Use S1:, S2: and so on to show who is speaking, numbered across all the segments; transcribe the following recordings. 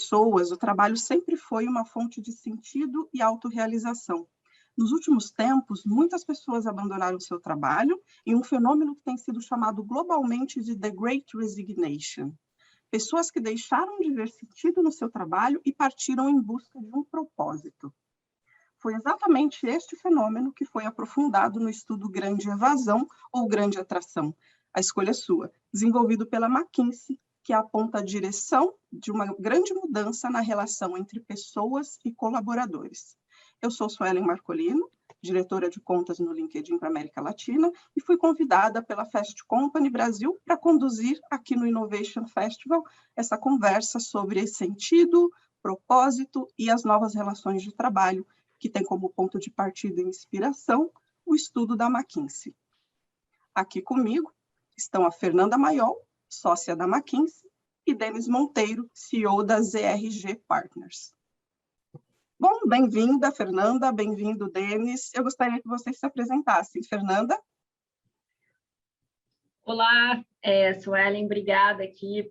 S1: pessoas, o trabalho sempre foi uma fonte de sentido e autorrealização. Nos últimos tempos, muitas pessoas abandonaram seu trabalho em um fenômeno que tem sido chamado globalmente de The Great Resignation. Pessoas que deixaram de ver sentido no seu trabalho e partiram em busca de um propósito. Foi exatamente este fenômeno que foi aprofundado no estudo Grande Evasão ou Grande Atração, a escolha sua, desenvolvido pela McKinsey, que aponta a direção de uma grande mudança na relação entre pessoas e colaboradores. Eu sou Suelen Marcolino, diretora de contas no LinkedIn para a América Latina, e fui convidada pela Fast Company Brasil para conduzir aqui no Innovation Festival essa conversa sobre sentido, propósito e as novas relações de trabalho, que tem como ponto de partida e inspiração o estudo da McKinsey. Aqui comigo estão a Fernanda Mayol, sócia da McKinsey, e Denis Monteiro, CEO da ZRG Partners. Bom, bem-vinda, Fernanda, bem-vindo, Denis. Eu gostaria que vocês se apresentassem. Fernanda?
S2: Olá, Suelen, obrigada aqui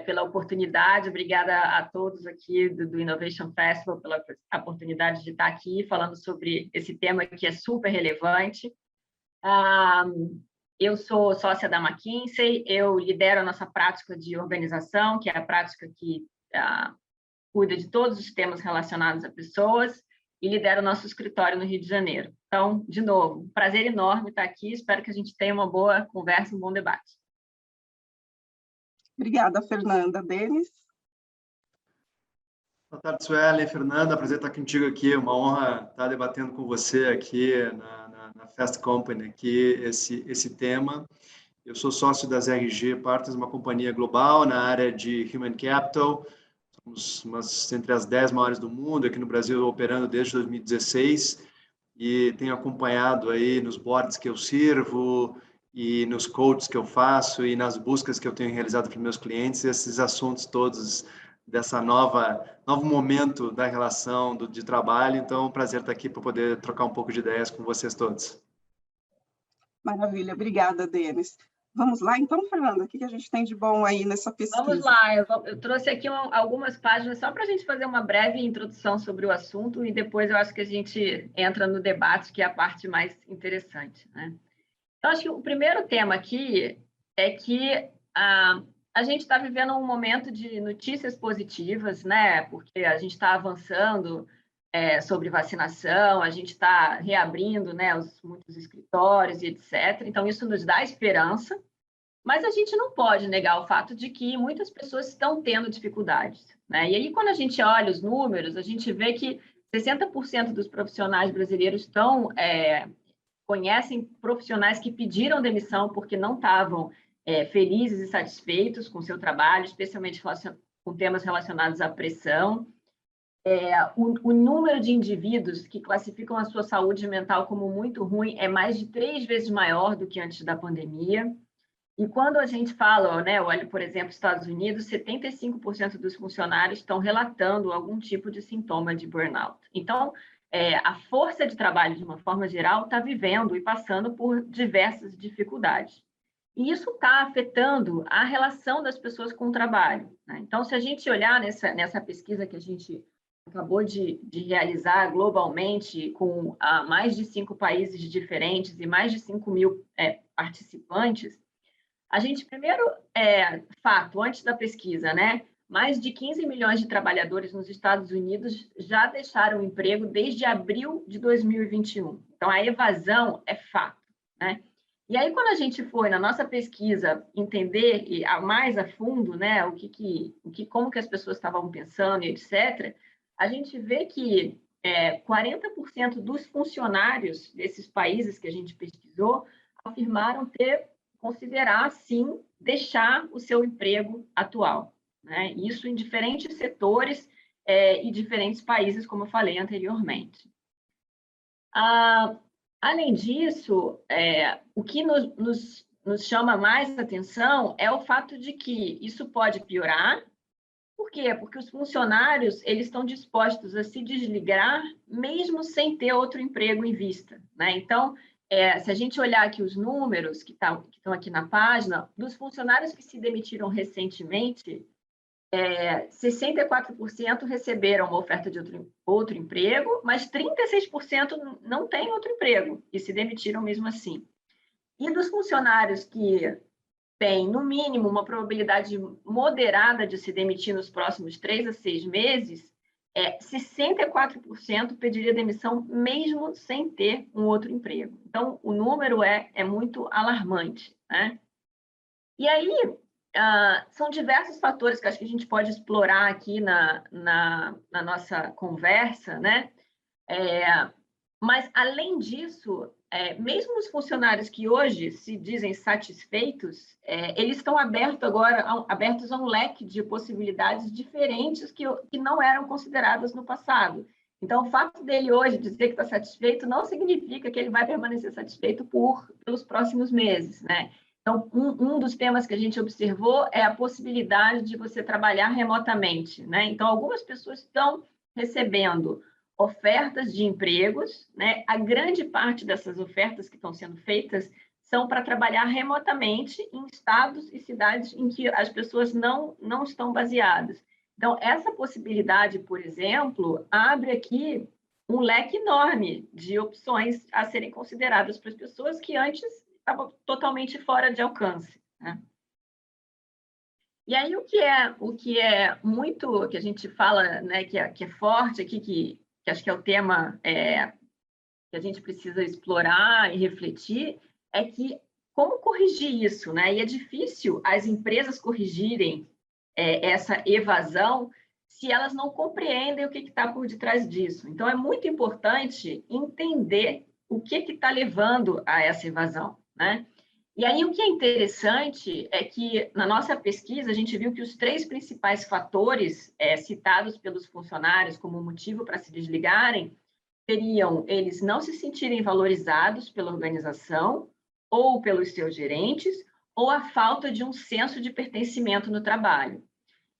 S2: pela oportunidade, obrigada a todos aqui do Innovation Festival pela oportunidade de estar aqui falando sobre esse tema que é super relevante. Eu sou sócia da McKinsey, eu lidero a nossa prática de organização, que é a prática que cuida de todos os temas relacionados a pessoas e lidera o nosso escritório no Rio de Janeiro. Então, de novo, um prazer enorme estar aqui, espero que a gente tenha uma boa conversa, um bom debate.
S1: Obrigada, Fernanda. Denis?
S3: Boa tarde, Suelen, Fernanda, prazer estar contigo aqui, uma honra estar debatendo com você aqui na Fast Company, aqui, esse tema. Eu sou sócio da ZRG Partners, uma companhia global na área de Human Capital, somos entre as 10 maiores do mundo, aqui no Brasil operando desde 2016, e tenho acompanhado aí nos boards que eu sirvo, e nos coaches que eu faço, e nas buscas que eu tenho realizado para meus clientes, esses assuntos todos dessa novo momento da relação de trabalho. Então, é um prazer estar aqui para poder trocar um pouco de ideias com vocês todos.
S1: Maravilha, obrigada, Denis. Vamos lá, então, Fernanda, o que a gente tem de bom aí nessa pesquisa?
S2: Vamos lá, eu trouxe aqui algumas páginas só para a gente fazer uma breve introdução sobre o assunto e depois eu acho que a gente entra no debate, que é a parte mais interessante, né? Então, acho que o primeiro tema aqui é que a gente está vivendo um momento de notícias positivas, né? Porque a gente está avançando sobre vacinação, a gente está reabrindo, né, muitos escritórios e etc. Então, isso nos dá esperança, mas a gente não pode negar o fato de que muitas pessoas estão tendo dificuldades, né? E aí, quando a gente olha os números, a gente vê que 60% dos profissionais brasileiros conhecem profissionais que pediram demissão porque não estavam felizes e satisfeitos com o seu trabalho, especialmente com temas relacionados à pressão. O número de indivíduos que classificam a sua saúde mental como muito ruim é mais de 3 vezes maior do que antes da pandemia. E quando a gente fala, né, olha, por exemplo, Estados Unidos, 75% dos funcionários estão relatando algum tipo de sintoma de burnout. Então, a força de trabalho, de uma forma geral, está vivendo e passando por diversas dificuldades. E isso está afetando a relação das pessoas com o trabalho, né? Então, se a gente olhar nessa pesquisa que a gente acabou de realizar globalmente, com mais de 5 países diferentes e mais de 5 mil participantes, a gente, primeiro, fato, antes da pesquisa, né? Mais de 15 milhões de trabalhadores nos Estados Unidos já deixaram o emprego desde abril de 2021. Então, a evasão é fato, né? E aí, quando a gente foi, na nossa pesquisa, entender mais a fundo, né, como que as pessoas estavam pensando e etc., a gente vê que 40% dos funcionários desses países que a gente pesquisou afirmaram considerar, sim, deixar o seu emprego atual, né? Isso em diferentes setores e diferentes países, como eu falei anteriormente. Além disso, o que nos chama mais atenção é o fato de que isso pode piorar. Por quê? Porque os funcionários eles estão dispostos a se desligar mesmo sem ter outro emprego em vista, né? Então, se a gente olhar aqui os números que estão aqui na página, dos funcionários que se demitiram recentemente, 64% receberam uma oferta de outro emprego, mas 36% não têm outro emprego e se demitiram mesmo assim. E dos funcionários que têm, no mínimo, uma probabilidade moderada de se demitir nos próximos 3 a 6 meses, 64% pediria demissão mesmo sem ter um outro emprego. Então, o número é muito alarmante, né? E aí, são diversos fatores que acho que a gente pode explorar aqui na nossa conversa, né? Mas, além disso, mesmo os funcionários que hoje se dizem satisfeitos, eles estão abertos a um leque de possibilidades diferentes que não eram consideradas no passado. Então, o fato dele hoje dizer que está satisfeito não significa que ele vai permanecer satisfeito pelos próximos meses, né? Então, um dos temas que a gente observou é a possibilidade de você trabalhar remotamente, né? Então, algumas pessoas estão recebendo ofertas de empregos, né? A grande parte dessas ofertas que estão sendo feitas são para trabalhar remotamente em estados e cidades em que as pessoas não estão baseadas. Então, essa possibilidade, por exemplo, abre aqui um leque enorme de opções a serem consideradas para as pessoas que antes estavam totalmente fora de alcance, né? E aí, o que é muito, que a gente fala, né, que é forte aqui, que acho que é o tema que a gente precisa explorar e refletir, é que como corrigir isso, né? E é difícil as empresas corrigirem essa evasão se elas não compreendem o que está por detrás disso. Então, é muito importante entender o que está levando a essa evasão, né? E aí, o que é interessante é que, na nossa pesquisa, a gente viu que os 3 principais fatores citados pelos funcionários como motivo para se desligarem seriam eles não se sentirem valorizados pela organização ou pelos seus gerentes, ou a falta de um senso de pertencimento no trabalho.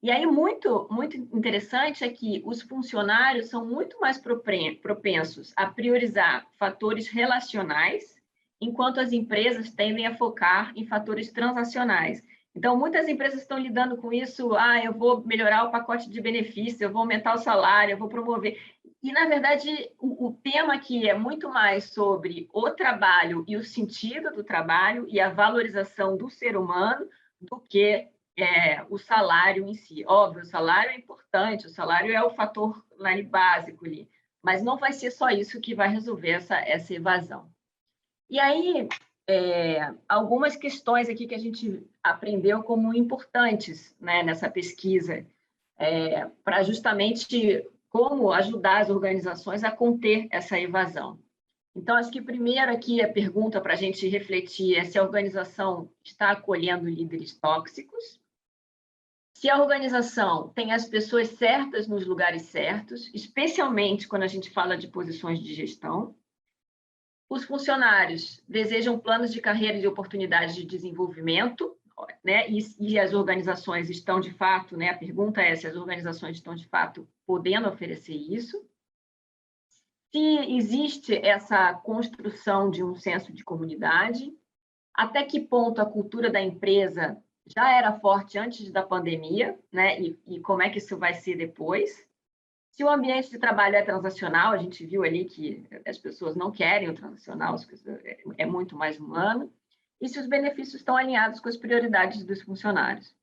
S2: E aí, muito interessante é que os funcionários são muito mais propensos a priorizar fatores relacionais, enquanto as empresas tendem a focar em fatores transacionais. Então, muitas empresas estão lidando com isso, eu vou melhorar o pacote de benefícios, eu vou aumentar o salário, eu vou promover. E, na verdade, o tema aqui é muito mais sobre o trabalho e o sentido do trabalho e a valorização do ser humano do que o salário em si. Óbvio, o salário é importante, o salário é o fator básico ali, mas não vai ser só isso que vai resolver essa evasão. E aí, algumas questões aqui que a gente aprendeu como importantes, né, nessa pesquisa, para justamente como ajudar as organizações a conter essa evasão. Então, acho que primeiro aqui a pergunta para a gente refletir é se a organização está acolhendo líderes tóxicos, se a organização tem as pessoas certas nos lugares certos, especialmente quando a gente fala de posições de gestão. Os funcionários desejam planos de carreira e de oportunidades de desenvolvimento, né? E as organizações estão, de fato, né? A pergunta é se as organizações estão, de fato, podendo oferecer isso. Se existe essa construção de um senso de comunidade, até que ponto a cultura da empresa já era forte antes da pandemia, né? E como é que isso vai ser depois. Se o ambiente de trabalho é transacional, a gente viu ali que as pessoas não querem o transacional, é muito mais humano, e se os benefícios estão alinhados com as prioridades dos funcionários.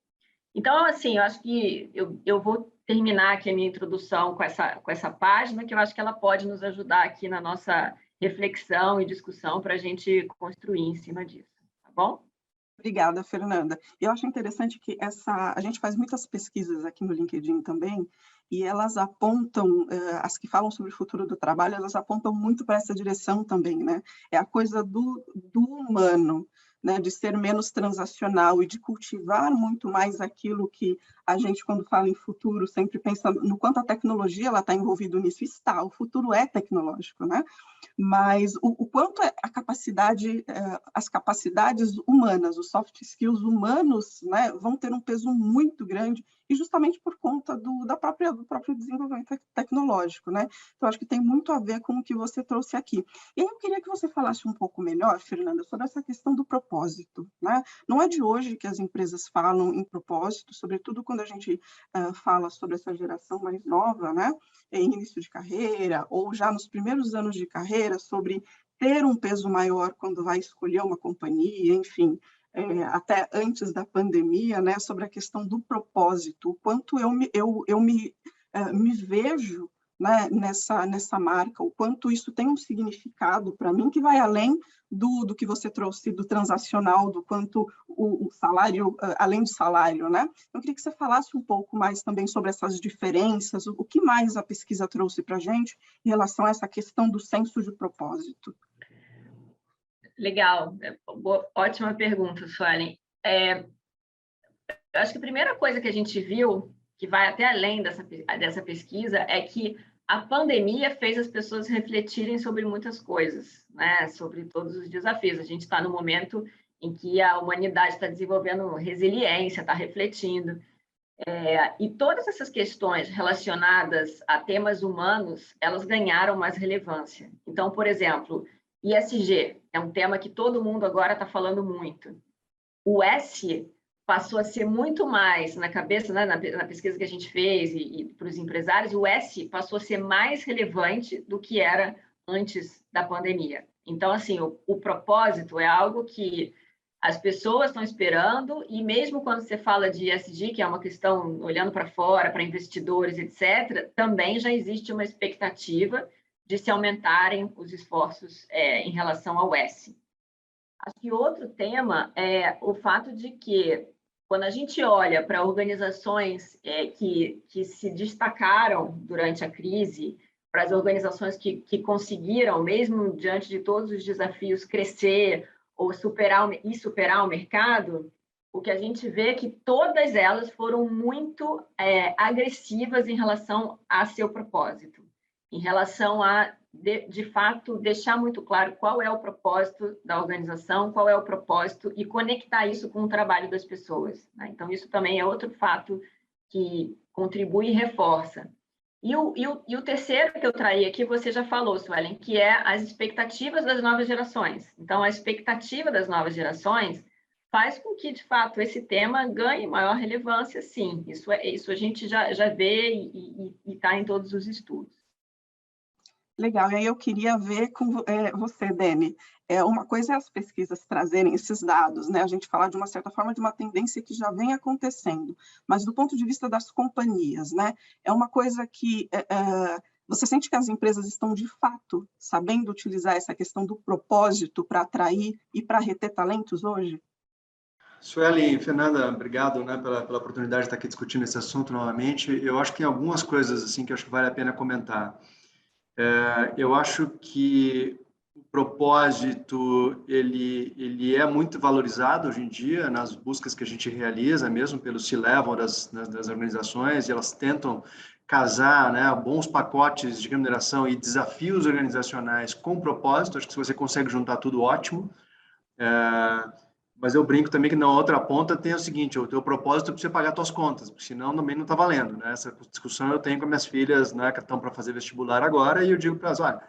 S2: Então, assim, eu acho que eu vou terminar aqui a minha introdução com essa página, que eu acho que ela pode nos ajudar aqui na nossa reflexão e discussão para a gente construir em cima disso, tá bom?
S1: Obrigada, Fernanda. Eu acho interessante que a gente faz muitas pesquisas aqui no LinkedIn também, e elas apontam, as que falam sobre o futuro do trabalho, elas apontam muito para essa direção também, né? É a coisa do humano, né? De ser menos transacional e de cultivar muito mais aquilo que a gente, quando fala em futuro, sempre pensa no quanto a tecnologia está envolvida nisso. Está, o futuro é tecnológico, né? Mas o quanto a capacidade, as capacidades humanas, os soft skills humanos, né, vão ter um peso muito grande e justamente por conta do próprio desenvolvimento tecnológico, né? Então, acho que tem muito a ver com o que você trouxe aqui. E aí eu queria que você falasse um pouco melhor, Fernanda, sobre essa questão do propósito, né? Não é de hoje que as empresas falam em propósito, sobretudo quando a gente fala sobre essa geração mais nova, né? Em início de carreira, ou já nos primeiros anos de carreira, sobre ter um peso maior quando vai escolher uma companhia, enfim, até antes da pandemia, né, sobre a questão do propósito, o quanto eu me vejo, né, nessa marca, o quanto isso tem um significado para mim que vai além do que você trouxe do transacional, do quanto o salário, além do salário, né? Eu queria que você falasse um pouco mais também sobre essas diferenças, o que mais a pesquisa trouxe para a gente em relação a essa questão do senso de propósito.
S2: Legal, ótima pergunta, Suelen. Eu acho que a primeira coisa que a gente viu, que vai até além dessa pesquisa, é que a pandemia fez as pessoas refletirem sobre muitas coisas, né? Sobre todos os desafios. A gente está no momento em que a humanidade está desenvolvendo resiliência, está refletindo. E todas essas questões relacionadas a temas humanos, elas ganharam mais relevância. Então, por exemplo, ESG é um tema que todo mundo agora está falando muito. O S passou a ser muito mais na cabeça, né, na pesquisa que a gente fez e para os empresários, o S passou a ser mais relevante do que era antes da pandemia. Então, assim, o propósito é algo que as pessoas estão esperando, e mesmo quando você fala de ESG, que é uma questão olhando para fora, para investidores, etc., também já existe uma expectativa de se aumentarem os esforços em relação ao S. Acho que outro tema é o fato de que, quando a gente olha para organizações que se destacaram durante a crise, para as organizações que conseguiram, mesmo diante de todos os desafios, crescer ou superar o mercado, o que a gente vê é que todas elas foram muito agressivas em relação a seu propósito, em relação a, de fato, deixar muito claro qual é o propósito da organização, qual é o propósito, e conectar isso com o trabalho das pessoas, né? Então, isso também é outro fato que contribui e reforça. E o terceiro que eu traí aqui, você já falou, Suelen, que é as expectativas das novas gerações. Então, a expectativa das novas gerações faz com que, de fato, esse tema ganhe maior relevância, sim. Isso a gente já vê e está em todos os estudos.
S1: Legal, e aí eu queria ver com você, Dani. Uma coisa é as pesquisas trazerem esses dados, né? A gente falar de uma certa forma de uma tendência que já vem acontecendo, mas do ponto de vista das companhias, né? É uma coisa que você sente que as empresas estão de fato sabendo utilizar essa questão do propósito para atrair e para reter talentos hoje?
S3: Suelen, Fernanda, obrigado, né, pela oportunidade de estar aqui discutindo esse assunto novamente. Eu acho que tem algumas coisas assim que eu acho que vale a pena comentar. Eu acho que o propósito ele é muito valorizado hoje em dia nas buscas que a gente realiza, mesmo pelo C-level das organizações, e elas tentam casar, né, bons pacotes de remuneração e desafios organizacionais com propósito. Acho que se você consegue juntar tudo, ótimo. Mas eu brinco também que na outra ponta tem o seguinte: o teu propósito é para você pagar suas contas, porque senão também não está valendo, né? Essa discussão eu tenho com minhas filhas, né, que estão para fazer vestibular agora, e eu digo para elas: olha,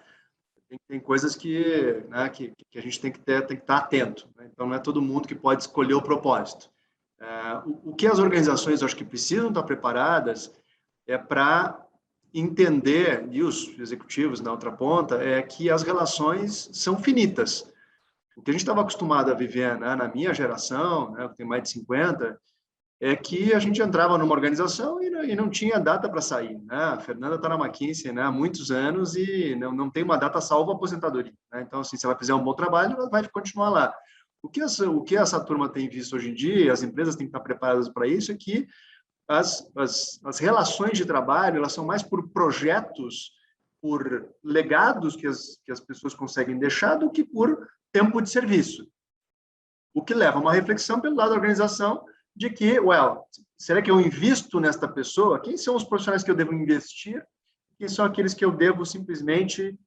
S3: tem coisas que, né, que a gente tem que estar atento, né? Então não é todo mundo que pode escolher o propósito. O que as organizações, eu acho que precisam estar preparadas é para entender, e os executivos na outra ponta, é que as relações são finitas. O que a gente estava acostumado a viver, né, na minha geração, né, eu tenho mais de 50, é que a gente entrava numa organização e não tinha data para sair, né? A Fernanda está na McKinsey, né, há muitos anos e não tem uma data salva aposentadoria, né? Então, assim, se ela fizer um bom trabalho, ela vai continuar lá. O que essa turma tem visto hoje em dia, as empresas têm que estar preparadas para isso, é que as relações de trabalho, elas são mais por projetos, por legados que as pessoas conseguem deixar, do que por tempo de serviço. O que leva a uma reflexão pelo lado da organização de que, será que eu invisto nesta pessoa? Quem são os profissionais que eu devo investir? Quem são aqueles que eu devo simplesmente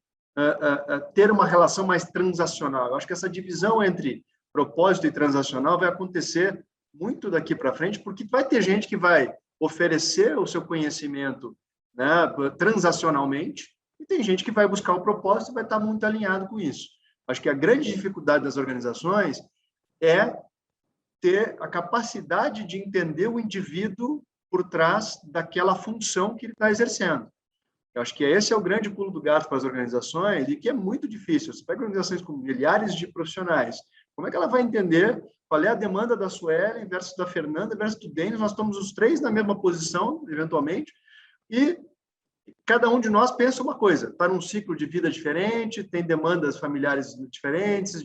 S3: ter uma relação mais transacional? Eu acho que essa divisão entre propósito e transacional vai acontecer muito daqui para frente, porque vai ter gente que vai oferecer o seu conhecimento, né, transacionalmente, e tem gente que vai buscar o propósito e vai estar muito alinhado com isso. Acho que a grande dificuldade das organizações é ter a capacidade de entender o indivíduo por trás daquela função que ele está exercendo. Eu acho que esse é o grande pulo do gato para as organizações e que é muito difícil. Você pega organizações com milhares de profissionais, como é que ela vai entender qual é a demanda da Suelen versus da Fernanda versus do Denis? Nós estamos os três na mesma posição, eventualmente, e cada um de nós pensa uma coisa, está num ciclo de vida diferente, tem demandas familiares diferentes,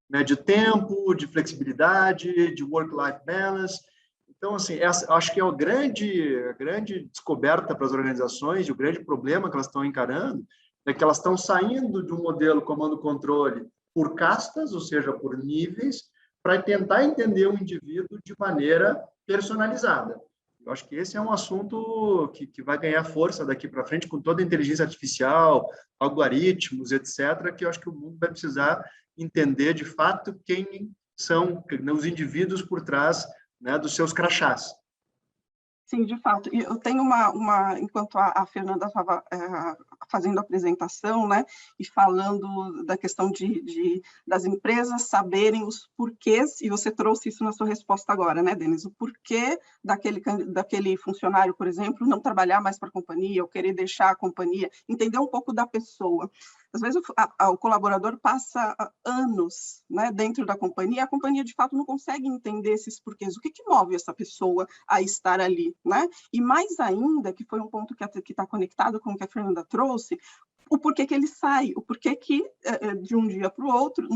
S3: né, de tempo, de flexibilidade, de work-life balance. Então, assim, acho que é a grande descoberta para as organizações e o grande problema que elas estão encarando é que elas estão saindo de um modelo comando-controle por castas, ou seja, por níveis, para tentar entender o indivíduo de maneira personalizada. Eu acho que esse é um assunto que vai ganhar força daqui para frente com toda a inteligência artificial, algoritmos, etc., que eu acho que o mundo vai precisar entender, de fato, quem são os indivíduos por trás, né, dos seus crachás.
S1: Sim, de fato. E eu tenho enquanto a Fernanda estava fazendo a apresentação, né, e falando da questão das empresas saberem os porquês, e você trouxe isso na sua resposta agora, né, Denis? O porquê daquele funcionário, por exemplo, não trabalhar mais para a companhia, ou querer deixar a companhia, entender um pouco da pessoa. Às vezes o colaborador passa anos, né, dentro da companhia, e a companhia, de fato, não consegue entender esses porquês. O que move essa pessoa a estar ali, né? E mais ainda, que foi um ponto que está conectado com o que a Fernanda trouxe, o porquê que ele sai, o porquê que de um dia para o outro,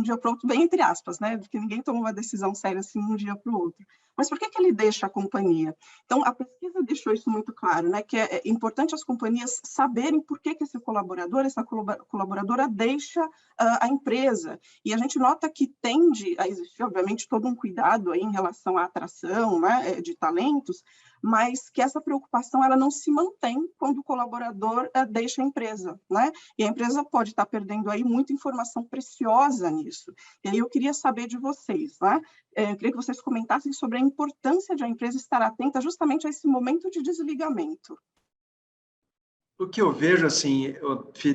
S1: bem entre aspas, né? Porque ninguém toma uma decisão séria assim de um dia para o outro. Mas por que ele deixa a companhia? Então, a pesquisa deixou isso muito claro, né? Que é importante as companhias saberem por que esse colaborador, essa colaboradora deixa a empresa. E a gente nota que tende a existir, obviamente, todo um cuidado aí em relação à atração, né, de talentos, mas que essa preocupação ela não se mantém quando o colaborador deixa a empresa, né? E a empresa pode estar perdendo aí muita informação preciosa nisso. E aí eu queria saber de vocês, né? Eu queria que vocês comentassem sobre a importância de a empresa estar atenta justamente a esse momento de desligamento.
S3: O que eu vejo, assim,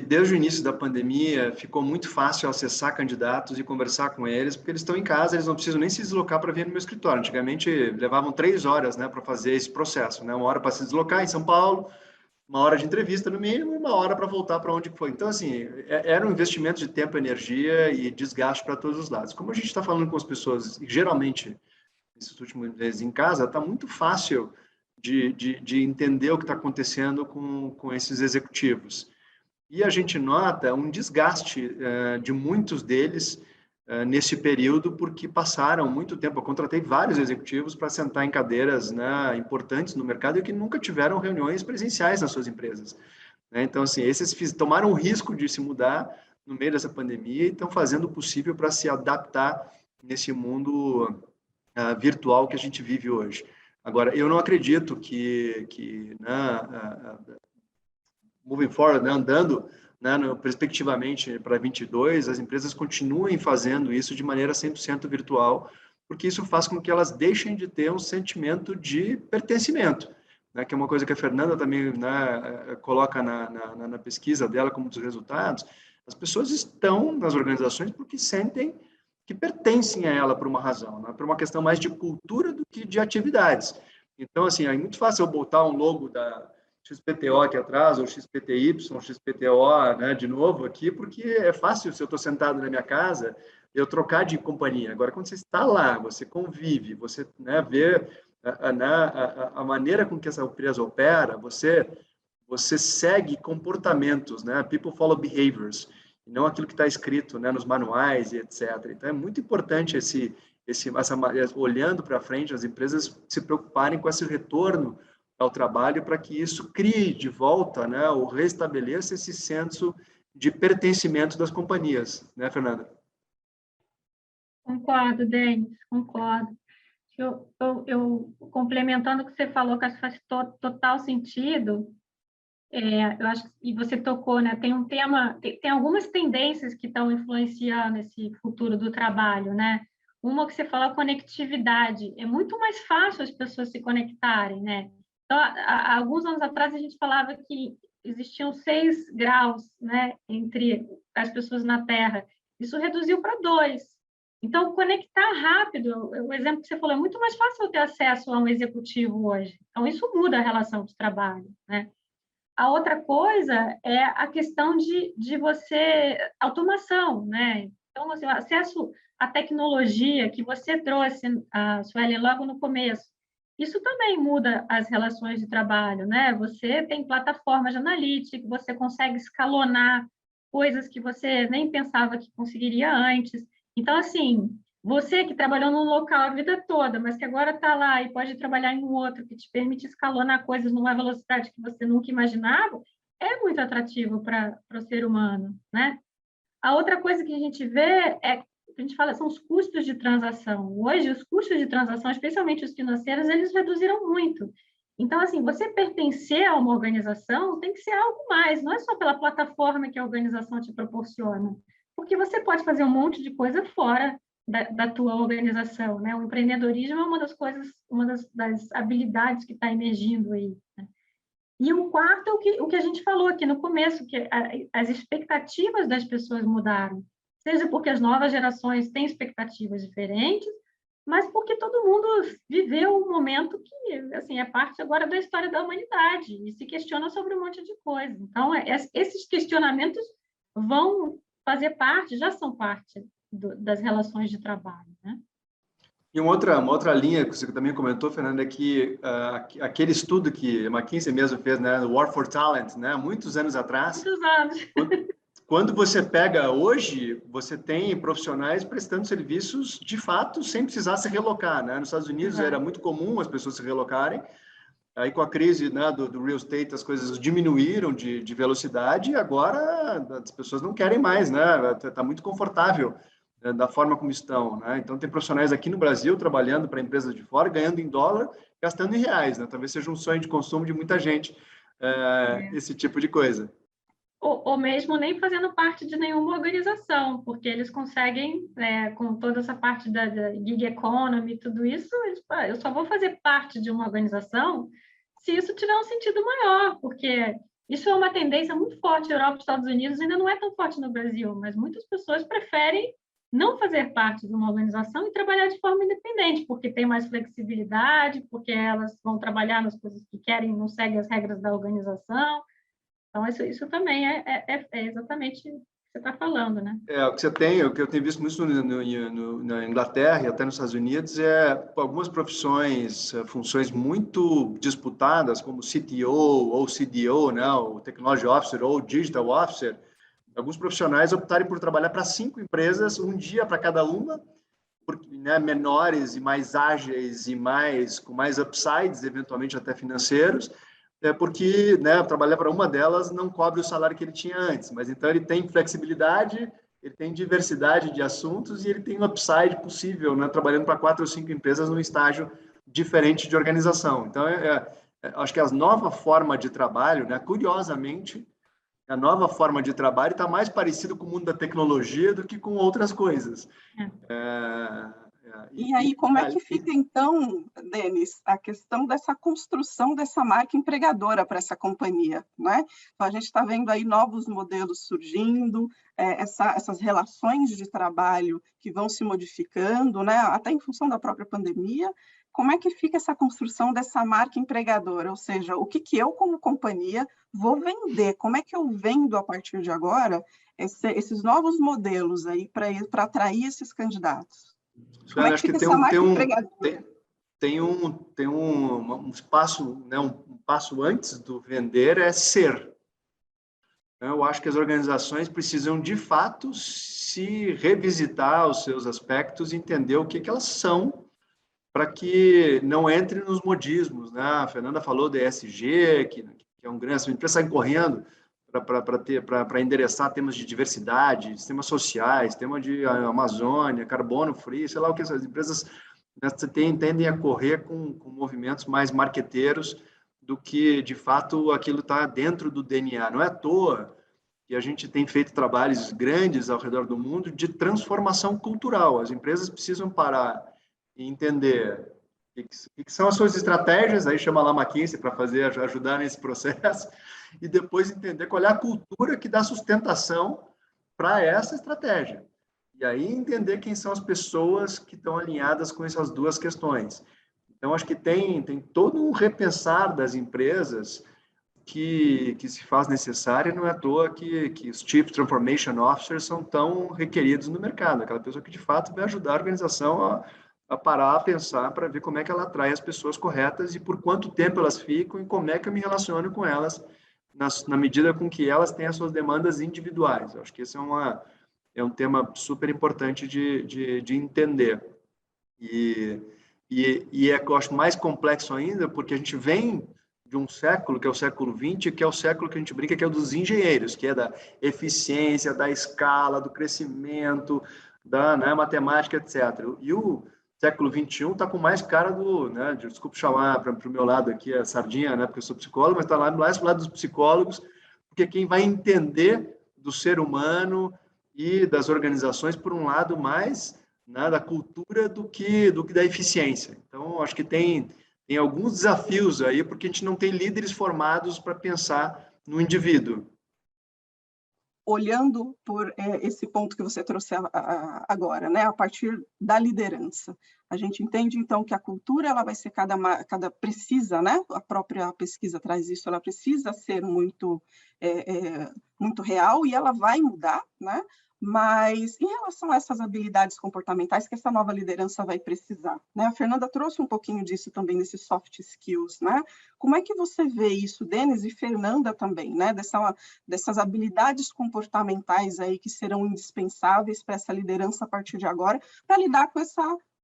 S3: desde o início da pandemia, ficou muito fácil acessar candidatos e conversar com eles, porque eles estão em casa, eles não precisam nem se deslocar para vir no meu escritório. Antigamente, levavam 3 horas, né, para fazer esse processo, né? 1 hora para se deslocar em São Paulo, 1 hora de entrevista no mínimo e 1 hora para voltar para onde foi. Então, assim, era um investimento de tempo, energia e desgaste para todos os lados. Como a gente está falando com as pessoas, geralmente, esses últimos meses em casa, está muito fácil de entender o que está acontecendo com esses executivos. E a gente nota um desgaste de muitos deles nesse período, porque passaram muito tempo. Eu contratei vários executivos para sentar em cadeiras, né, importantes no mercado e que nunca tiveram reuniões presenciais nas suas empresas. Né? Então, assim, esses tomaram o risco de se mudar no meio dessa pandemia e estão fazendo o possível para se adaptar nesse mundo virtual que a gente vive hoje. Agora, eu não acredito que moving forward, né, andando, né, perspectivamente para 22, as empresas continuem fazendo isso de maneira 100% virtual, porque isso faz com que elas deixem de ter um sentimento de pertencimento, né, que é uma coisa que a Fernanda também, né, coloca na pesquisa dela como dos resultados. As pessoas estão nas organizações porque sentem que pertencem a ela por uma razão, né? Por uma questão mais de cultura do que de atividades. Então, assim, é muito fácil eu botar um logo da XPTO aqui atrás, ou XPTY, XPTO, né, de novo aqui, porque é fácil, se eu estou sentado na minha casa, eu trocar de companhia. Agora, quando você está lá, você convive, você, né, vê a maneira com que essa empresa opera, você segue comportamentos, né? People follow behaviors, e não aquilo que está escrito, né, nos manuais e etc. Então, é muito importante olhando para frente, as empresas se preocuparem com esse retorno ao trabalho para que isso crie de volta, né, ou restabeleça esse senso de pertencimento das companhias, né, Fernanda?
S4: Concordo, Denis, concordo. Eu complementando o que você falou, que acho que faz total sentido, eu acho, e você tocou, né? Tem um tema, tem algumas tendências que estão influenciando esse futuro do trabalho, né? Uma que você fala, a conectividade. É muito mais fácil as pessoas se conectarem, né? Então, há alguns anos atrás, a gente falava que existiam 6 graus, né, entre as pessoas na Terra. Isso reduziu para 2. Então, conectar rápido, o exemplo que você falou, é muito mais fácil ter acesso a um executivo hoje. Então, isso muda a relação de trabalho, né? A outra coisa é a questão de você, automação, né? Então, assim, o acesso à tecnologia que você trouxe, a Sueli, logo no começo, isso também muda as relações de trabalho, né? Você tem plataformas de analytics, você consegue escalonar coisas que você nem pensava que conseguiria antes. Então, assim, você que trabalhou num local a vida toda, mas que agora está lá e pode trabalhar em um outro que te permite escalonar coisas numa velocidade que você nunca imaginava, é muito atrativo para o ser humano, né? A outra coisa que a gente vê é, a gente fala, são os custos de transação. Hoje, os custos de transação, especialmente os financeiros, eles reduziram muito. Então, assim, você pertencer a uma organização tem que ser algo mais, não é só pela plataforma que a organização te proporciona, porque você pode fazer um monte de coisa fora da tua organização, né? O empreendedorismo é uma das coisas, uma das habilidades que está emergindo aí, né? E o quarto é o que a gente falou aqui no começo, que as expectativas das pessoas mudaram, seja porque as novas gerações têm expectativas diferentes, mas porque todo mundo viveu um momento que, assim, é parte agora da história da humanidade e se questiona sobre um monte de coisa. Então, esses questionamentos vão fazer parte, já são parte das relações de trabalho, né?
S3: E uma outra linha que você também comentou, Fernanda, é que aquele estudo que a McKinsey mesmo fez, né, War for Talent, né, muitos anos atrás.
S4: Muitos anos.
S3: Quando você pega hoje, você tem profissionais prestando serviços de fato sem precisar se relocar, né? Nos Estados Unidos era muito comum as pessoas se relocarem. Aí com a crise, né, do real estate, as coisas diminuíram de velocidade e agora as pessoas não querem mais, né? Está muito confortável da forma como estão, né? Então tem profissionais aqui no Brasil trabalhando para empresas de fora, ganhando em dólar, gastando em reais, né? Talvez seja um sonho de consumo de muita gente, esse tipo de coisa.
S4: Ou mesmo nem fazendo parte de nenhuma organização, porque eles conseguem, com toda essa parte da gig economy, tudo isso, eu só vou fazer parte de uma organização se isso tiver um sentido maior, porque isso é uma tendência muito forte na Europa e Estados Unidos, ainda não é tão forte no Brasil, mas muitas pessoas preferem não fazer parte de uma organização e trabalhar de forma independente, porque tem mais flexibilidade, porque elas vão trabalhar nas coisas que querem, não seguem as regras da organização. Então, isso também é exatamente o que você está falando, né?
S3: O que eu tenho visto muito na Inglaterra e até nos Estados Unidos algumas funções muito disputadas, como CTO ou CDO, né, o Technology Officer ou Digital Officer. Alguns profissionais optarem por trabalhar para 5 empresas, um dia para cada uma, né, menores e mais ágeis e com mais upsides, eventualmente até financeiros, porque, né, trabalhar para uma delas não cobre o salário que ele tinha antes, mas então ele tem flexibilidade, ele tem diversidade de assuntos e ele tem um upside possível, né, trabalhando para 4 ou 5 empresas num estágio diferente de organização. Então, acho que a nova forma de trabalho, né, curiosamente, a nova forma de trabalho está mais parecido com o mundo da tecnologia do que com outras coisas.
S1: E aí, como é que fica, então, Denis, a questão dessa construção dessa marca empregadora para essa companhia, né? Então, a gente está vendo aí novos modelos surgindo, essas relações de trabalho que vão se modificando, né? Até em função da própria pandemia. Como é que fica essa construção dessa marca empregadora? Ou seja, o que eu, como companhia, vou vender? Como é que eu vendo, a partir de agora, esses novos modelos aí para atrair esses candidatos? Como é que fica essa marca empregadora?
S3: Tem um espaço, né, um passo antes do vender é ser. Eu acho que as organizações precisam, de fato, se revisitar os seus aspectos e entender o que elas são, para que não entre nos modismos, né? A Fernanda falou do ESG, que é um grande, as empresas saem correndo para endereçar temas de diversidade, temas sociais, tema de Amazônia, carbono free, sei lá o que essas empresas, né, tendem a correr com movimentos mais marqueteiros do que, de fato, aquilo está dentro do DNA. Não é à toa que a gente tem feito trabalhos grandes ao redor do mundo de transformação cultural. As empresas precisam parar e entender que são as suas estratégias, aí chama lá a McKinsey para ajudar nesse processo, e depois entender qual é a cultura que dá sustentação para essa estratégia. E aí entender quem são as pessoas que estão alinhadas com essas duas questões. Então, acho que tem todo um repensar das empresas que se faz necessário, e não é à toa que os Chief Transformation Officers são tão requeridos no mercado, aquela pessoa que, de fato, vai ajudar a organização a parar, a pensar, para ver como é que ela atrai as pessoas corretas e por quanto tempo elas ficam e como é que eu me relaciono com elas na medida com que elas têm as suas demandas individuais. Eu acho que esse é um tema super importante de entender. E eu acho mais complexo ainda, porque a gente vem de um século, que é o século XX, que é o século que a gente brinca, que é o dos engenheiros, que é da eficiência, da escala, do crescimento, da matemática, etc. E o século XXI está com mais cara do, desculpa chamar para o meu lado aqui a sardinha, porque eu sou psicólogo, mas está lá mais para o lado dos psicólogos, porque quem vai entender do ser humano e das organizações por um lado mais da cultura do que da eficiência. Então, acho que tem alguns desafios aí, porque a gente não tem líderes formados para pensar no indivíduo.
S1: Olhando por esse ponto que você trouxe agora, a partir da liderança. A gente entende, então, que a cultura ela vai ser precisa, a própria pesquisa traz isso, ela precisa ser muito real e ela vai mudar, Mas, em relação a essas habilidades comportamentais que essa nova liderança vai precisar, A Fernanda trouxe um pouquinho disso também, nesses soft skills, Como é que você vê isso, Denis e Fernanda também, dessas habilidades comportamentais aí que serão indispensáveis para essa liderança a partir de agora, para lidar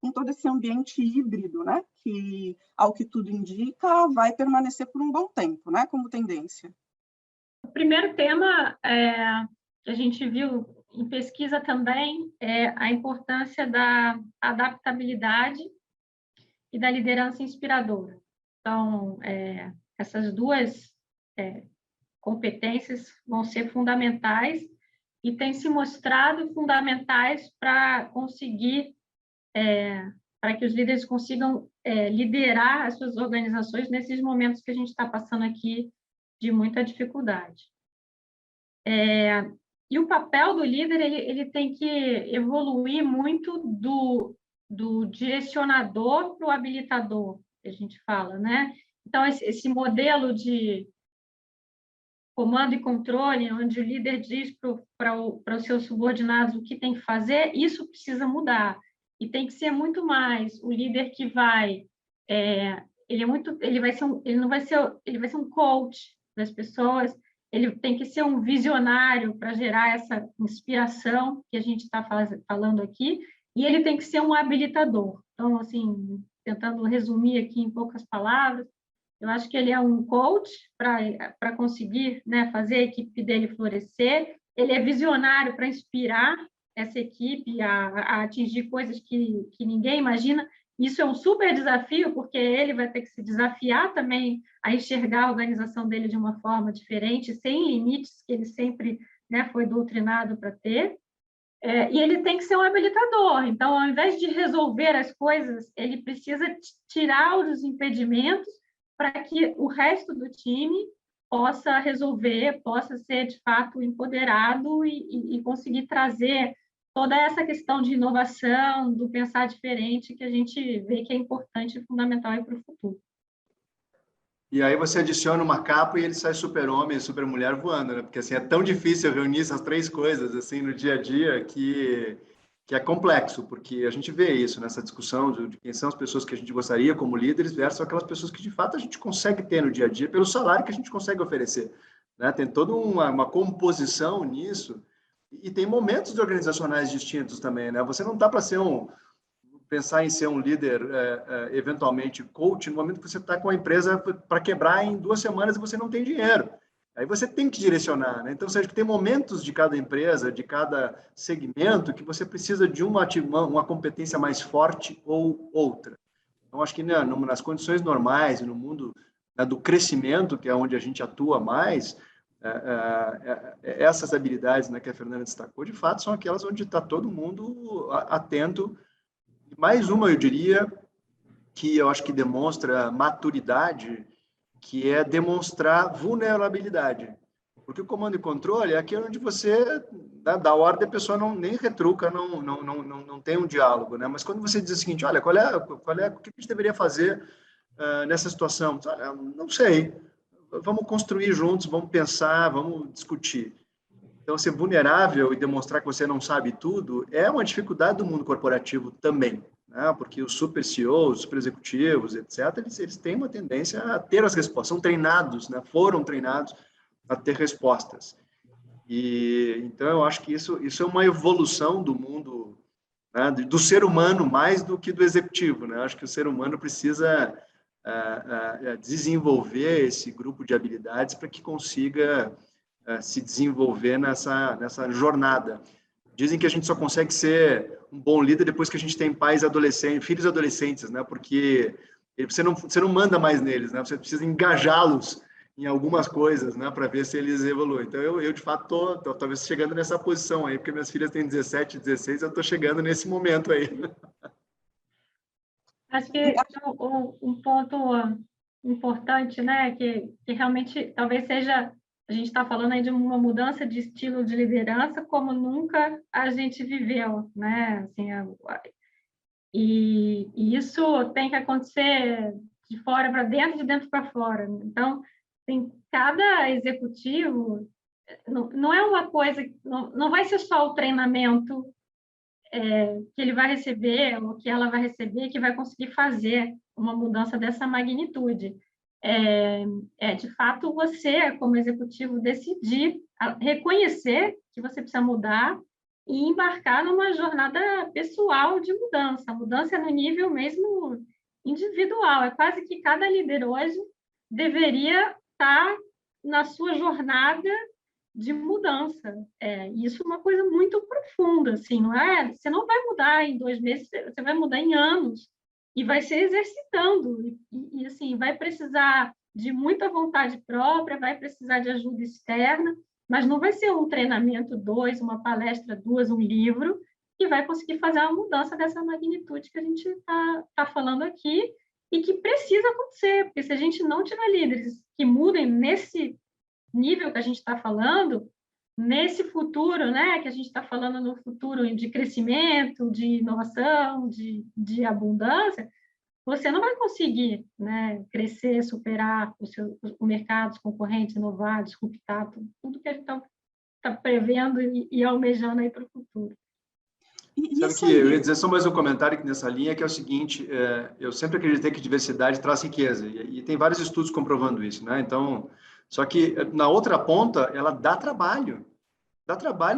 S1: com todo esse ambiente híbrido, que, ao que tudo indica, vai permanecer por um bom tempo, como tendência?
S4: O primeiro tema que a gente viu em pesquisa também é a importância da adaptabilidade e da liderança inspiradora. Então, essas duas competências vão ser fundamentais e têm se mostrado fundamentais para conseguir, para que os líderes consigam liderar as suas organizações nesses momentos que a gente está passando aqui de muita dificuldade. E o papel do líder, ele tem que evoluir muito do direcionador para o habilitador, que a gente fala, Então, esse modelo de comando e controle, onde o líder diz para os seus subordinados o que tem que fazer, isso precisa mudar. E tem que ser muito mais o líder que vai... ele vai ser um coach das pessoas, ele tem que ser um visionário para gerar essa inspiração que a gente está falando aqui, e ele tem que ser um habilitador. Então, assim, tentando resumir aqui em poucas palavras, eu acho que ele é um coach para conseguir fazer a equipe dele florescer, ele é visionário para inspirar essa equipe a atingir coisas que ninguém imagina. Isso é um super desafio, porque ele vai ter que se desafiar também a enxergar a organização dele de uma forma diferente, sem limites que ele sempre foi doutrinado para ter. E ele tem que ser um habilitador. Então, ao invés de resolver as coisas, ele precisa tirar os impedimentos para que o resto do time possa resolver, possa ser, de fato, empoderado e conseguir trazer toda essa questão de inovação, do pensar diferente, que a gente vê que é importante e fundamental para o futuro.
S3: E aí você adiciona uma capa e ele sai super-homem e super-mulher voando, Porque assim, é tão difícil reunir essas três coisas assim, no dia a dia que é complexo, porque a gente vê isso nessa discussão de quem são as pessoas que a gente gostaria como líderes versus aquelas pessoas que, de fato, a gente consegue ter no dia a dia pelo salário que a gente consegue oferecer. Tem toda uma composição nisso. E tem momentos organizacionais distintos também, Você não está para pensar em ser um líder, eventualmente coach, no momento que você está com a empresa para quebrar em 2 semanas e você não tem dinheiro. Aí você tem que direcionar, Então, seja que tem momentos de cada empresa, de cada segmento, que você precisa de uma competência mais forte ou outra. Então, acho que nas condições normais, no mundo do crescimento, que é onde a gente atua mais, essas habilidades que a Fernanda destacou, de fato, são aquelas onde está todo mundo atento. Mais uma, eu diria, que eu acho que demonstra maturidade, que é demonstrar vulnerabilidade. Porque o comando e controle é aquele onde você dá ordem, a pessoa nem retruca, não tem um diálogo, né? Mas quando você diz o seguinte, olha, o que a gente deveria fazer nessa situação? Olha, não sei, vamos construir juntos, vamos pensar, vamos discutir. Então, ser vulnerável e demonstrar que você não sabe tudo é uma dificuldade do mundo corporativo também, né? Porque os super CEOs, super executivos, etc., eles têm uma tendência a ter as respostas, são treinados, né? Foram treinados a ter respostas. E então eu acho que isso é uma evolução do mundo, né? Do ser humano mais do que do executivo, né? Eu acho que o ser humano precisa desenvolver esse grupo de habilidades para que consiga se desenvolver nessa jornada. Dizem que a gente só consegue ser um bom líder depois que a gente tem pais adolescentes, filhos adolescentes, né? Porque você não manda mais neles, né? Você precisa engajá-los em algumas coisas, né, para ver se eles evoluem. Então, eu de fato, tô talvez chegando nessa posição aí, porque minhas filhas têm 17, 16, eu estou chegando nesse momento aí.
S4: Acho que um ponto importante, né, que realmente talvez seja, a gente está falando aí de uma mudança de estilo de liderança como nunca a gente viveu, né, assim, e isso tem que acontecer de fora para dentro, de dentro para fora. Então, tem cada executivo, não é uma coisa, não vai ser só o treinamento que ele vai receber, ou que ela vai receber, que vai conseguir fazer uma mudança dessa magnitude. De fato, você, como executivo, decidir, reconhecer que você precisa mudar e embarcar numa jornada pessoal de mudança. A mudança é no nível mesmo individual. É quase que cada líder hoje deveria estar na sua jornada de mudança. Isso é uma coisa muito profunda, assim, não é? Você não vai mudar em 2 meses, você vai mudar em anos e vai se exercitando e assim, vai precisar de muita vontade própria, vai precisar de ajuda externa, mas não vai ser um treinamento 2, uma palestra 2, um livro que vai conseguir fazer uma mudança dessa magnitude que a gente tá falando aqui e que precisa acontecer, porque se a gente não tiver líderes que mudem nesse nível que a gente está falando, nesse futuro, né, que a gente está falando no futuro de crescimento, de inovação, de abundância, você não vai conseguir, né, crescer, superar o mercado, os concorrentes, inovar, disruptar, tudo que a gente está prevendo e almejando aí para o futuro.
S3: Sabe que eu ia dizer só mais um comentário aqui nessa linha, que é o seguinte, eu sempre acreditei que diversidade traz riqueza, e tem vários estudos comprovando isso, né? Então, só que na outra ponta, ela dá trabalho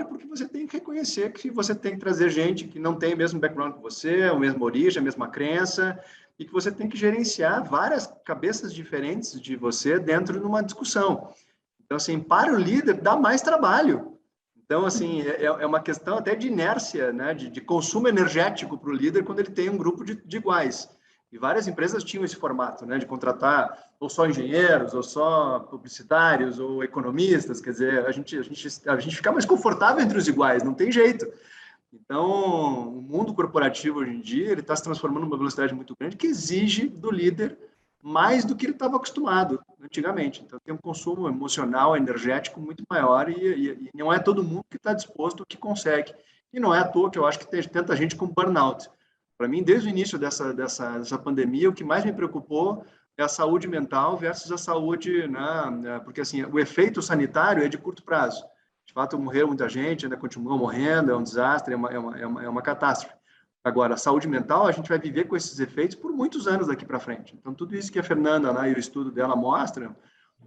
S3: porque você tem que reconhecer que você tem que trazer gente que não tem o mesmo background que você, a mesma origem, a mesma crença, e que você tem que gerenciar várias cabeças diferentes de você dentro de uma discussão. Então, assim, para o líder, dá mais trabalho. Então, assim, é uma questão até de inércia, né, de consumo energético para o líder quando ele tem um grupo de iguais. E várias empresas tinham esse formato, né, de contratar ou só engenheiros, ou só publicitários, ou economistas. Quer dizer, a gente fica mais confortável entre os iguais, não tem jeito. Então, o mundo corporativo hoje em dia ele está se transformando numa velocidade muito grande que exige do líder mais do que ele estava acostumado antigamente. Então, tem um consumo emocional, energético muito maior e não é todo mundo que está disposto, que consegue. E não é à toa que eu acho que tem tanta gente com burnout. Para mim, desde o início dessa pandemia, o que mais me preocupou é a saúde mental versus a saúde, né? Porque assim, o efeito sanitário é de curto prazo. De fato, morreu muita gente, ainda continua morrendo, é um desastre, é uma catástrofe. Agora, a saúde mental, a gente vai viver com esses efeitos por muitos anos daqui para frente. Então, tudo isso que a Fernanda, né, e o estudo dela mostra,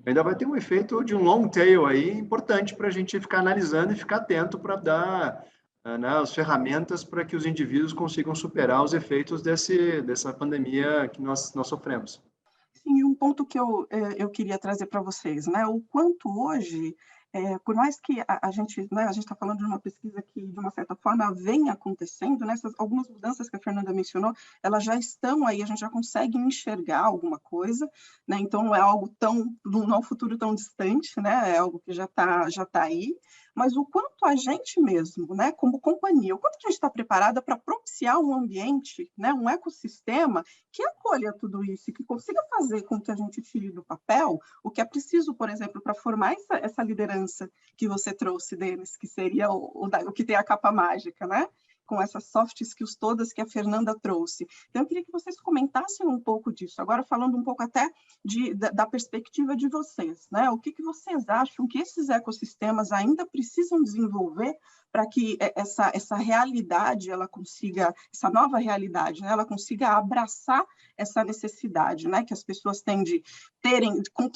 S3: ainda vai ter um efeito de um long tail aí importante para a gente ficar analisando e ficar atento para dar, né, as ferramentas para que os indivíduos consigam superar os efeitos dessa pandemia que nós sofremos.
S1: Sim, um ponto que eu queria trazer para vocês, né, o quanto hoje, por mais que a gente, né, a gente está falando de uma pesquisa que, de uma certa forma, vem acontecendo, né, algumas mudanças que a Fernanda mencionou, elas já estão aí, a gente já consegue enxergar alguma coisa, né, então não é algo não é um futuro tão distante, né, é algo que já tá aí, mas o quanto a gente mesmo, né, como companhia, o quanto a gente está preparada para propiciar um ambiente, né, um ecossistema que acolha tudo isso e que consiga fazer com que a gente tire do papel o que é preciso, por exemplo, para formar essa liderança que você trouxe, Denis, que seria o que tem a capa mágica, né? Com essas soft skills todas que a Fernanda trouxe. Então, eu queria que vocês comentassem um pouco disso, agora falando um pouco até da perspectiva de vocês, né? O que vocês acham que esses ecossistemas ainda precisam desenvolver para que essa realidade, ela consiga, essa nova realidade, né, ela consiga abraçar essa necessidade, né, que as pessoas têm de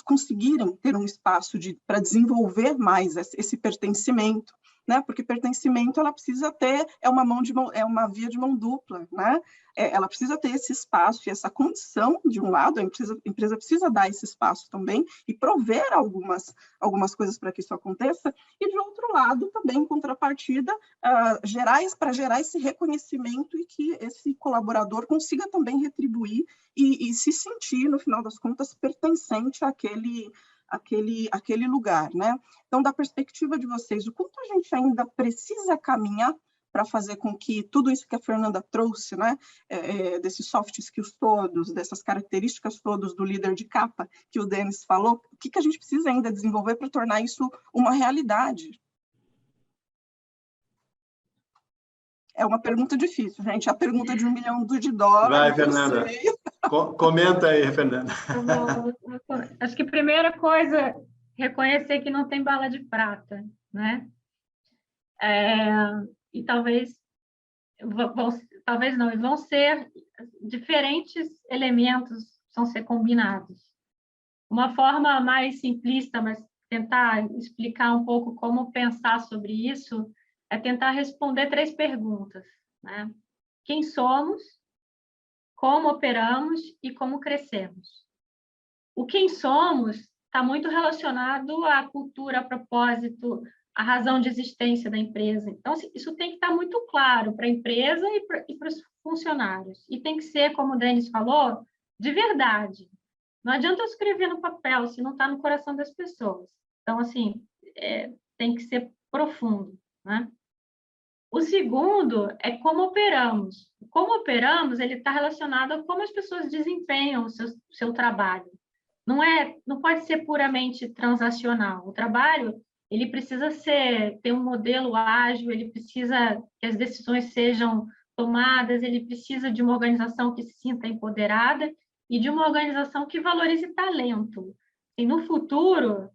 S1: conseguirem ter um espaço para desenvolver mais esse pertencimento, né? Porque pertencimento ela precisa ter, é uma via de mão dupla, né? Ela precisa ter esse espaço e essa condição, de um lado, a empresa precisa dar esse espaço também e prover algumas coisas para que isso aconteça, e de outro lado, também, em contrapartida, para gerar esse reconhecimento e que esse colaborador consiga também retribuir e se sentir, no final das contas, pertencente àquele lugar, né? Então, da perspectiva de vocês, o quanto a gente ainda precisa caminhar para fazer com que tudo isso que a Fernanda trouxe, né, desses soft skills todos, dessas características todas do líder de capa que o Denis falou, o que a gente precisa ainda desenvolver para tornar isso uma realidade? É uma pergunta difícil, gente. A pergunta de $1 milhão de dólares.
S3: Vai, Fernanda. Comenta aí, Fernanda.
S4: Acho que a primeira coisa, reconhecer que não tem bala de prata, né? E talvez não, vão ser diferentes elementos que vão ser combinados. Uma forma mais simplista, mas tentar explicar um pouco como pensar sobre isso, é tentar responder 3 perguntas, né? Quem somos, como operamos e como crescemos. O quem somos está muito relacionado à cultura, a propósito, a razão de existência da empresa. Então, isso tem que estar muito claro para a empresa e para os funcionários. E tem que ser, como o Denis falou, de verdade. Não adianta eu escrever no papel se não está no coração das pessoas. Então, assim, tem que ser profundo, né? O segundo é como operamos. Como operamos, ele está relacionado a como as pessoas desempenham o seu trabalho. Não pode ser puramente transacional. O trabalho, ele precisa ter um modelo ágil, ele precisa que as decisões sejam tomadas, ele precisa de uma organização que se sinta empoderada e de uma organização que valorize talento. E no futuro,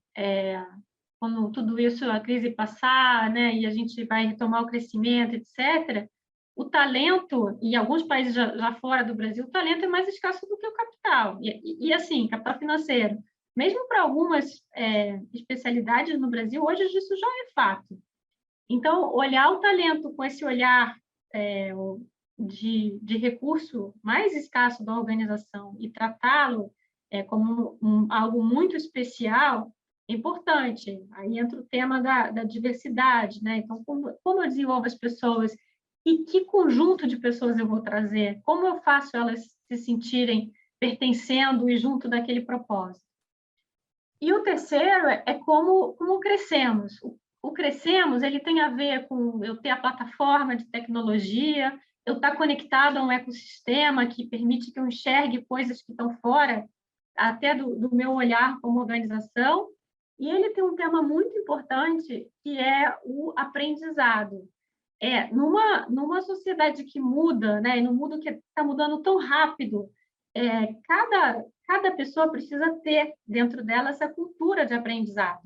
S4: quando tudo isso, a crise passar, né, e a gente vai retomar o crescimento, etc., o talento, e alguns países já fora do Brasil, o talento é mais escasso do que o capital. E assim, capital financeiro. Mesmo para algumas especialidades no Brasil, hoje isso já é fato. Então, olhar o talento com esse olhar de recurso mais escasso da organização e tratá-lo como algo muito especial é importante. Aí entra o tema da diversidade, né? Então, como eu desenvolvo as pessoas e que conjunto de pessoas eu vou trazer? Como eu faço elas se sentirem pertencendo e junto daquele propósito? E o terceiro é como crescemos. O crescemos, ele tem a ver com eu ter a plataforma de tecnologia, eu estar conectado a um ecossistema que permite que eu enxergue coisas que estão fora até do meu olhar como organização. E ele tem um tema muito importante, que é o aprendizado. Numa sociedade que muda, né, num mundo que está mudando tão rápido, cada pessoa precisa ter dentro dela essa cultura de aprendizado.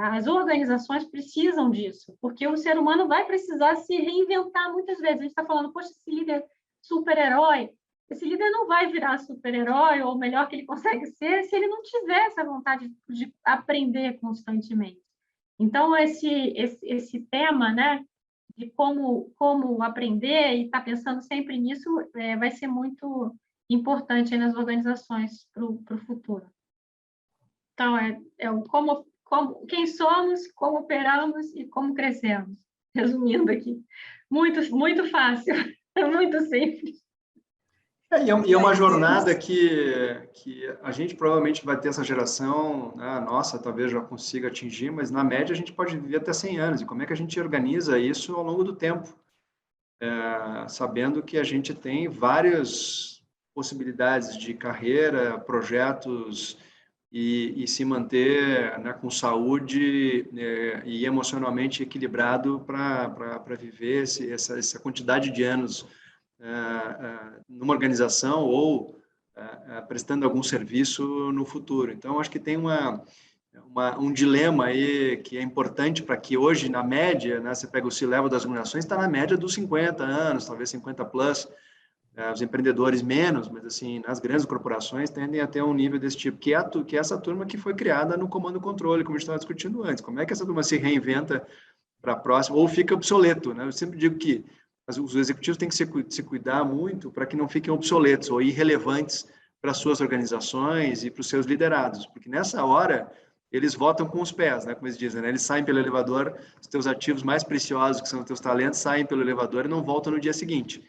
S4: As organizações precisam disso, porque o ser humano vai precisar se reinventar muitas vezes. A gente está falando, poxa, esse líder super-herói, esse líder não vai virar super-herói, ou o melhor que ele consegue ser, se ele não tiver essa vontade de aprender constantemente. Então, esse tema, né, de como aprender e estar pensando sempre nisso, vai ser muito importante nas organizações para o futuro. Então, quem somos, como operamos e como crescemos. Resumindo aqui. Muito, muito fácil, muito simples.
S3: E é uma jornada que a gente provavelmente vai ter essa geração, né, nossa, talvez já consiga atingir, mas na média a gente pode viver até 100 anos. E como é que a gente organiza isso ao longo do tempo? Sabendo que a gente tem várias possibilidades de carreira, projetos e se manter, né, com saúde e emocionalmente equilibrado para viver essa quantidade de anos numa organização ou prestando algum serviço no futuro. Então, acho que tem um dilema aí que é importante para que hoje, na média, né, você pega o C-level das organizações, está na média dos 50 anos, talvez 50 plus, os empreendedores menos, mas assim, nas grandes corporações tendem a ter um nível desse tipo, que é essa turma que foi criada no comando e controle, como a gente estava discutindo antes. Como é que essa turma se reinventa para a próxima, ou fica obsoleto, né? Eu sempre digo que os executivos têm que se cuidar muito para que não fiquem obsoletos ou irrelevantes para as suas organizações e para os seus liderados, porque nessa hora eles votam com os pés, né? Como eles dizem, né? Eles saem pelo elevador, os teus ativos mais preciosos, que são os teus talentos, saem pelo elevador e não voltam no dia seguinte.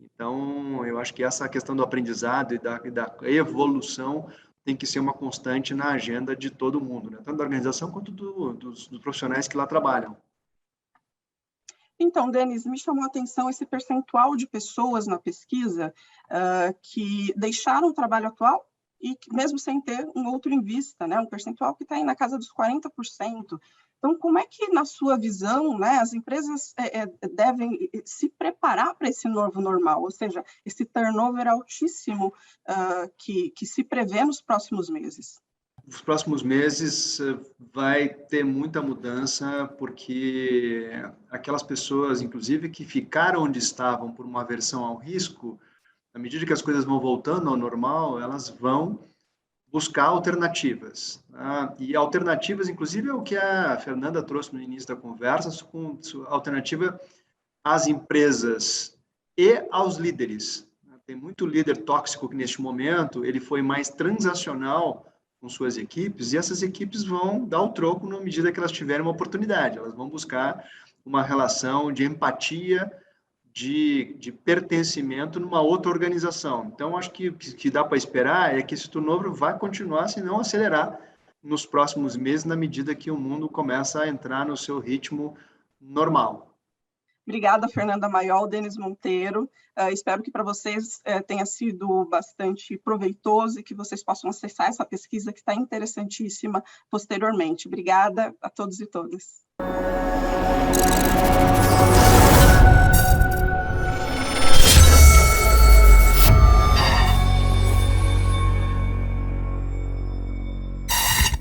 S3: Então, eu acho que essa questão do aprendizado e da evolução tem que ser uma constante na agenda de todo mundo, né? Tanto da organização quanto dos profissionais que lá trabalham.
S1: Então, Denis, me chamou a atenção esse percentual de pessoas na pesquisa que deixaram o trabalho atual e que, mesmo sem ter um outro em vista, né? Um percentual que está aí na casa dos 40%. Então, como é que, na sua visão, né, as empresas devem se preparar para esse novo normal, ou seja, esse turnover altíssimo que se prevê nos próximos meses?
S3: Nos próximos meses vai ter muita mudança, porque aquelas pessoas, inclusive, que ficaram onde estavam por uma aversão ao risco, à medida que as coisas vão voltando ao normal, elas vão buscar alternativas. Né? E alternativas, inclusive, é o que a Fernanda trouxe no início da conversa, com alternativa às empresas e aos líderes. Tem muito líder tóxico que, neste momento, ele foi mais transacional com suas equipes, e essas equipes vão dar o troco na medida que elas tiverem uma oportunidade. Elas vão buscar uma relação de empatia, de pertencimento numa outra organização. Então, acho que o que dá para esperar é que esse turnover vai continuar, se não acelerar, nos próximos meses, na medida que o mundo começa a entrar no seu ritmo normal.
S1: Obrigada, Fernanda Maiol, Denis Monteiro. Espero que para vocês tenha sido bastante proveitoso e que vocês possam acessar essa pesquisa que está interessantíssima posteriormente. Obrigada a todos e todas.